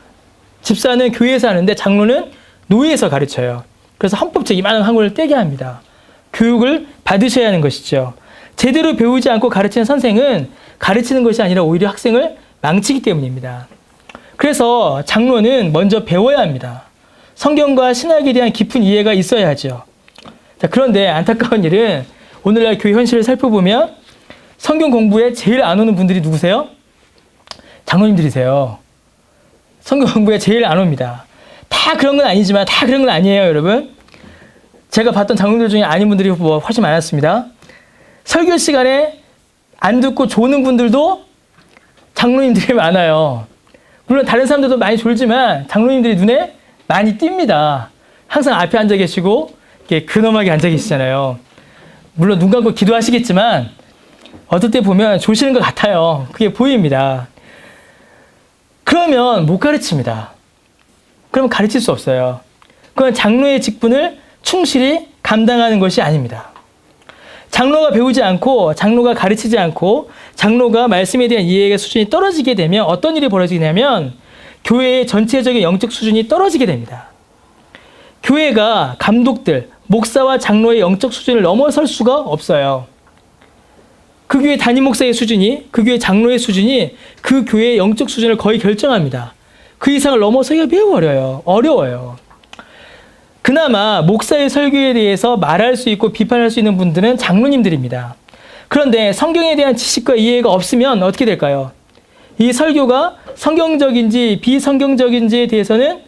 집사는 교회에서 하는데 장로는 노회에서 가르쳐요. 그래서 헌법적 이만한 항목을 떼게 합니다. 교육을 받으셔야 하는 것이죠. 제대로 배우지 않고 가르치는 선생은 가르치는 것이 아니라 오히려 학생을 망치기 때문입니다. 그래서 장로는 먼저 배워야 합니다. 성경과 신학에 대한 깊은 이해가 있어야 하죠. 자, 그런데 안타까운 일은 오늘날 교회 현실을 살펴보면 성경 공부에 제일 안 오는 분들이 누구세요? 장로님들이세요. 성경 공부에 제일 안 옵니다. 다 그런 건 아니지만 다 그런 건 아니에요, 여러분. 제가 봤던 장로님들 중에 아닌 분들이 훨씬 많았습니다. 설교 시간에 안 듣고 조는 분들도 장로님들이 많아요. 물론 다른 사람들도 많이 졸지만 장로님들이 눈에 많이 띕니다. 항상 앞에 앉아 계시고 이렇게 근엄하게 앉아 계시잖아요. 물론 눈 감고 기도하시겠지만 어떨 때 보면 조시는 것 같아요. 그게 보입니다. 그러면 못 가르칩니다. 그러면 가르칠 수 없어요. 그건 장로의 직분을 충실히 감당하는 것이 아닙니다. 장로가 배우지 않고 장로가 가르치지 않고 장로가 말씀에 대한 이해의 수준이 떨어지게 되면 어떤 일이 벌어지냐면 교회의 전체적인 영적 수준이 떨어지게 됩니다. 교회가 감독들, 목사와 장로의 영적 수준을 넘어설 수가 없어요. 그 교회 담임 목사의 수준이, 그 교회 장로의 수준이 그 교회의 영적 수준을 거의 결정합니다. 그 이상을 넘어서기가 매우 어려워요. 그나마 목사의 설교에 대해서 말할 수 있고 비판할 수 있는 분들은 장로님들입니다. 그런데 성경에 대한 지식과 이해가 없으면 어떻게 될까요? 이 설교가 성경적인지 비성경적인지에 대해서는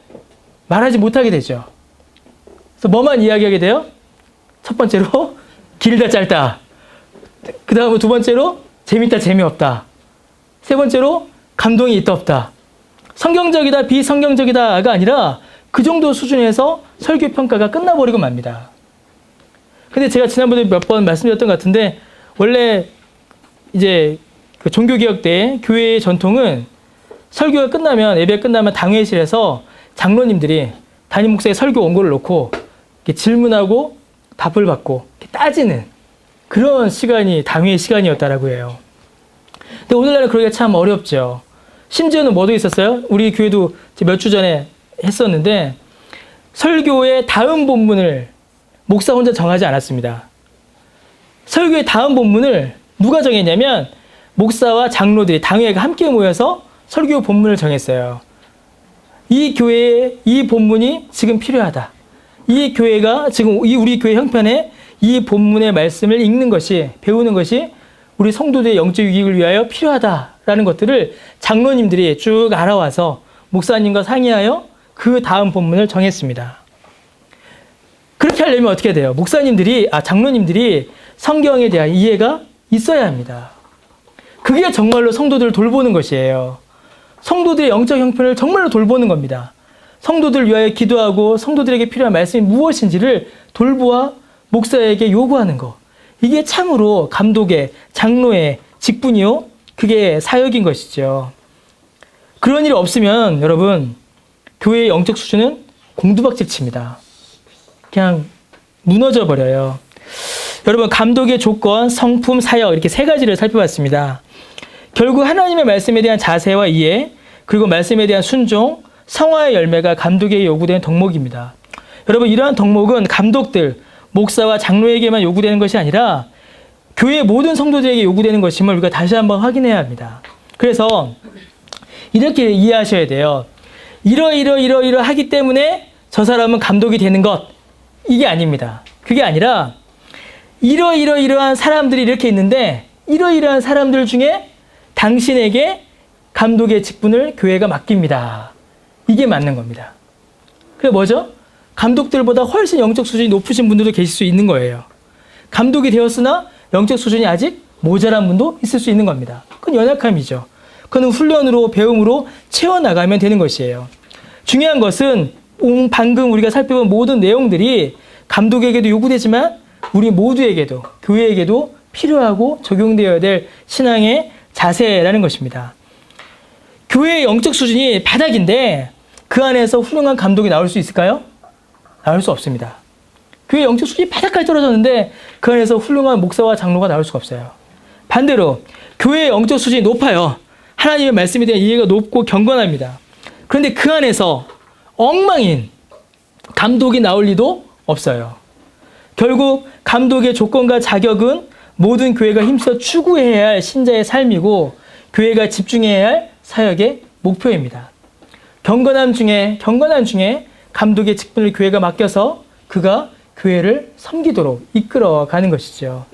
말하지 못하게 되죠. 그래서 뭐만 이야기하게 돼요? 첫 번째로 길다 짧다. 그 다음에 두 번째로 재밌다 재미없다. 세 번째로 감동이 있다 없다. 성경적이다 비성경적이다가 아니라 그 정도 수준에서 설교 평가가 끝나버리고 맙니다. 근데 제가 지난번에 몇 번 말씀드렸던 것 같은데 원래 이제 그 종교개혁 때 교회의 전통은 설교가 끝나면 예배 끝나면 당회실에서 장로님들이 담임 목사의 설교 원고를 놓고 이렇게 질문하고 답을 받고 이렇게 따지는 그런 시간이 당회의 시간이었다라고 해요. 근데 오늘날은 그러기가 참 어렵죠. 심지어는 뭐도 있었어요? 우리 교회도 몇 주 전에 했었는데 설교의 다음 본문을 목사 혼자 정하지 않았습니다. 설교의 다음 본문을 누가 정했냐면 목사와 장로들이 당회가 함께 모여서 설교 본문을 정했어요. 이 교회에 이 본문이 지금 필요하다. 이 교회가 지금 우리 교회 형편에 이 본문의 말씀을 읽는 것이, 배우는 것이 우리 성도들의 영적 유익을 위하여 필요하다라는 것들을 장로님들이 쭉 알아와서 목사님과 상의하여 그 다음 본문을 정했습니다. 그렇게 하려면 어떻게 돼요? 장로님들이 성경에 대한 이해가 있어야 합니다. 그게 정말로 성도들을 돌보는 것이에요. 성도들의 영적 형편을 정말로 돌보는 겁니다. 성도들을 위하여 기도하고 성도들에게 필요한 말씀이 무엇인지를 돌보아 목사에게 요구하는 것. 이게 참으로 감독의, 장로의 직분이요. 그게 사역인 것이죠. 그런 일이 없으면 여러분, 교회의 영적 수준은 공두박질칩니다. 그냥 무너져 버려요. 여러분, 감독의 조건, 성품, 사역 이렇게 세 가지를 살펴봤습니다. 결국 하나님의 말씀에 대한 자세와 이해, 그리고 말씀에 대한 순종, 성화의 열매가 감독에게 요구되는 덕목입니다. 여러분, 이러한 덕목은 감독들, 목사와 장로에게만 요구되는 것이 아니라 교회 모든 성도들에게 요구되는 것임을 우리가 다시 한번 확인해야 합니다. 그래서 이렇게 이해하셔야 돼요. 이러하기 때문에 저 사람은 감독이 되는 것, 이게 아닙니다. 그게 아니라 이러한 사람들이 이렇게 있는데 이러이러한 사람들 중에 당신에게 감독의 직분을 교회가 맡깁니다. 이게 맞는 겁니다. 그게 뭐죠? 감독들보다 훨씬 영적 수준이 높으신 분들도 계실 수 있는 거예요. 감독이 되었으나 영적 수준이 아직 모자란 분도 있을 수 있는 겁니다. 그건 연약함이죠. 그건 훈련으로, 배움으로 채워나가면 되는 것이에요. 중요한 것은 방금 우리가 살펴본 모든 내용들이 감독에게도 요구되지만 우리 모두에게도, 교회에게도 필요하고 적용되어야 될 신앙의 자세라는 것입니다. 교회의 영적 수준이 바닥인데 그 안에서 훌륭한 감독이 나올 수 있을까요? 나올 수 없습니다. 교회의 영적 수준이 바닥까지 떨어졌는데 그 안에서 훌륭한 목사와 장로가 나올 수가 없어요. 반대로 교회의 영적 수준이 높아요. 하나님의 말씀에 대한 이해가 높고 경건합니다. 그런데 그 안에서 엉망인 감독이 나올 리도 없어요. 결국 감독의 조건과 자격은 모든 교회가 힘써 추구해야 할 신자의 삶이고 교회가 집중해야 할 사역의 목표입니다. 경건함 중에 감독의 직분을 교회가 맡겨서 그가 교회를 섬기도록 이끌어가는 것이죠.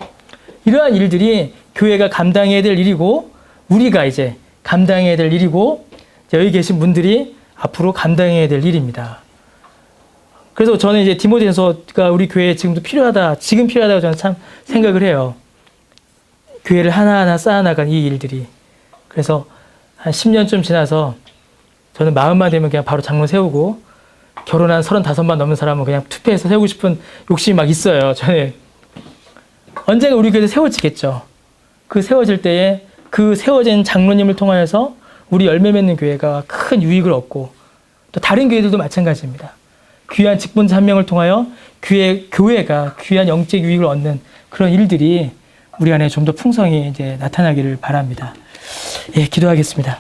이러한 일들이 교회가 감당해야 될 일이고 우리가 이제 감당해야 될 일이고 여기 계신 분들이 앞으로 감당해야 될 일입니다. 그래서 저는 이제 디모데전서가 우리 교회에 지금 필요하다고 저는 참 생각을 해요. 교회를 하나하나 쌓아나간 이 일들이. 그래서 한 10년쯤 지나서 저는 마음만 되면 그냥 바로 장로 세우고 결혼한 35만 넘는 사람은 그냥 투표해서 세우고 싶은 욕심이 막 있어요. 저는 언젠가 우리 교회도 세워지겠죠. 그 세워질 때에 그 세워진 장로님을 통하여서 우리 열매 맺는 교회가 큰 유익을 얻고 또 다른 교회들도 마찬가지입니다. 귀한 직분자 한 명을 통하여 교회가 귀한 영적 유익을 얻는 그런 일들이 우리 안에 좀 더 풍성히 이제 나타나기를 바랍니다. 예, 기도하겠습니다.